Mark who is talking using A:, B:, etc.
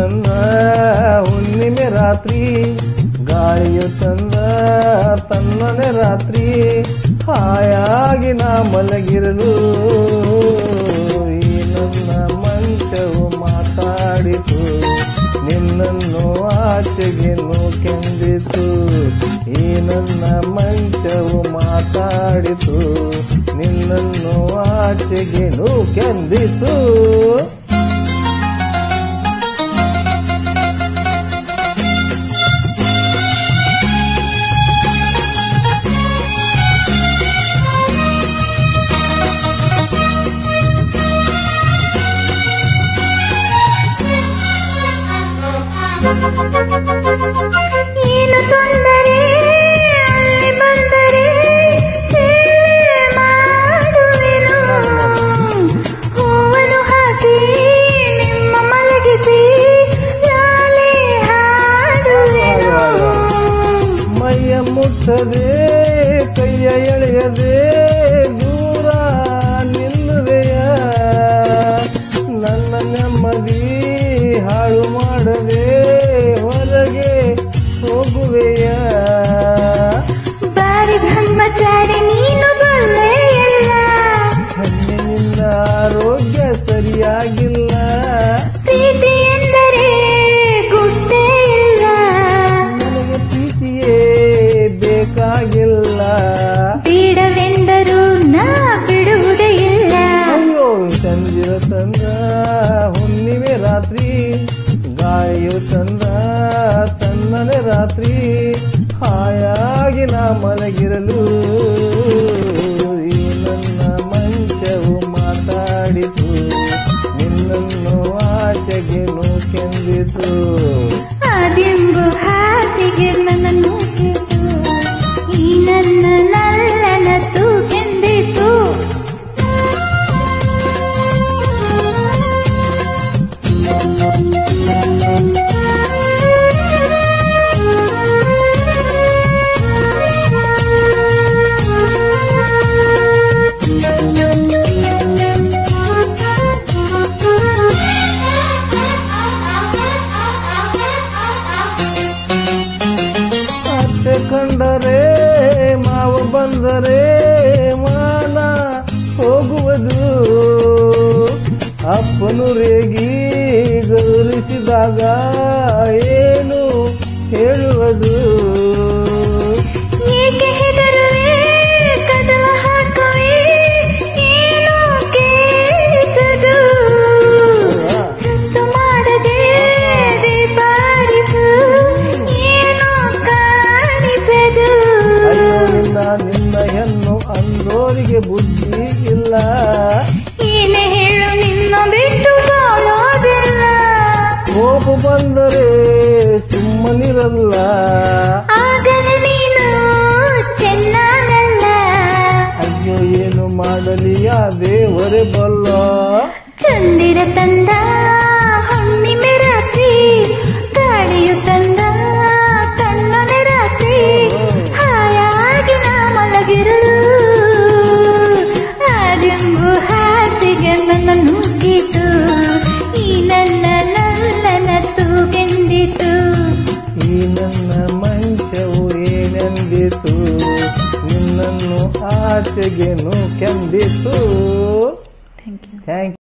A: ತಂದ ಹುಣ್ಣಿಮೆ ರಾತ್ರಿ, ಗಾಳಿಯು ತಂದ ತನ್ನನೆ ರಾತ್ರಿ, ಹಾಯಾಗಿ ನಾ ಮಲಗಿರಲು ಈ ನನ್ನ ಮಂಚವು ಮಾತಾಡಿತು, ನಿನ್ನನ್ನು ಆಚೆಗೆ ನೂಕೆಂದಿತು. ಈ ನನ್ನ ಮಂಚವು ಮಾತಾಡಿತು, ನಿನ್ನನ್ನು ಆಚೆಗೆ ನೂಕೆಂದಿತು.
B: ಏನು ತೊಂದರೆ ಅಲ್ಲಿ ಬಂದರೆ ಸೇವೆ ಮಾಡುವೆನು, ಹೂವನ್ನು ಹಾಕಿ ನಿಮ್ಮ ಮಲಗಿಸಿ ಲಾಲಿ ಹಾಡುವೆನು.
A: ಮೈಯ ಮುಟ್ಟದೆ ಕೈಯ ಎಳೆಯದೆ ದೂರ ನಿಲ್ಲುವೆಯ, ನನ್ನ ನೆಮ್ಮದಿ ಹಾಳು ಮಾಡದೆ ಹೊರಗೆ ಹೋಗುವೆಯ.
B: ಬಾರಿ ಬ್ರಹ್ಮಚಾರಿ ನೀನು ಬಲ್ಲೆಯಲ್ಲ,
A: ನಿನ್ನ ಆರೋಗ್ಯ ಸರಿಯಾಗಿಲ್ಲ,
B: ಪ್ರೀತಿ ಎಂದರೆ ಗುಟ್ಟೇ ಇಲ್ಲ,
A: ನನಗೆ ಪ್ರೀತಿಯೇ ಬೇಕಾಗಿಲ್ಲ,
B: ಬೇಡವೆಂದರೂ ನಾ ಬಿಡುವುದೇ ಇಲ್ಲ.
A: ಅಯ್ಯೋ ಚಂದಿರ ತಂದ ಹುಣ್ಣಿಮೆ ರಾತ್ರಿ, ಗಾಳಿಯು ತಂದ ತನ್ನನೆ ರಾತ್ರಿ, ಹಾಯಾಗಿ ನಾ ಮಲಗಿರಲು ಈ ನನ್ನ ಮಂಚವು ಮಾತಾಡಿತು, ನಿನ್ನನ್ನು ಆಚೆಗೆ ನೂಕೆಂದಿತು.
B: ಅದೆಂಬು ಹಾಸಿಗೆ ನನ್ನ ನೂಕಿತು, ಈ ನನ್ನ ನಲ್ಲನ ತೂಕೆಂದಿತು.
A: ಅತ್ತೆ ಕಂಡರೆ ಮಾವ ಬಂದರೆ ಮಾನ ಹೋಗುವುದು, ಅಪ್ಪನು ರೇಗಿ ಗೌರಿಸಿದಾಗ ಏನು ಹೇಳುವುದು.
B: ಏಕೆ ಹೆದರುವೆ ಕದವ ಹಾಕುವೆ ಏನು ಕೇಳಿಸದು, ಸತ್ತು ಮಾಡದೆ ದೀಪಾರಿಸು ಏನು ಕಾಣಿಸದು.
A: ಅಯ್ಯೋ ನಿನ್ನ ಹೆಣ್ಣು ಅಂದೋರಿಗೆ ಬುದ್ಧಿ ಇಲ್ಲ,
B: ಏನೇ ಹೇಳು ನಿನ್ನ ಬಿಟ್ಟು ಬಾಳೋದಿಲ್ಲ,
A: ಕೋಪ ಬಂದರೆ ಸುಮ್ಮನಿರಲ್ಲ,
B: ಆಗಲೇ ನೀನು ಚೆನ್ನಾಗಲ್ಲ.
A: ಅಯ್ಯೋ ಏನು ಮಾಡಲಿ ಆ ದೇವರೇ ಬಲ್ಲ.
B: ಚಂದಿರ ತಂದ ಹುಣ್ಣಿಮೆ ರಾತ್ರಿ, ಗಾಳಿಯು ತಂದ ತನ್ನನೆ ರಾತ್ರಿ, ಹಾಯಾಗಿ ನಾ ಮಲಗಿರಲು ಅದೆಂಬು ಹಾಸಿಗೆ ನನ್ನ ನುಗ್ಗಿತು, ಈ ನನ್ನ ನಲ್ಲನ ತೂಗೆಂದಿತು.
A: ಈ ನನ್ನ ಮಂಚವು ಏನೆಂದಿತು, ನಿನ್ನನ್ನು ಆಚೆಗೆ ನೂಕೆಂದಿತು.
B: Thank you.
A: ಥ್ಯಾಂಕ್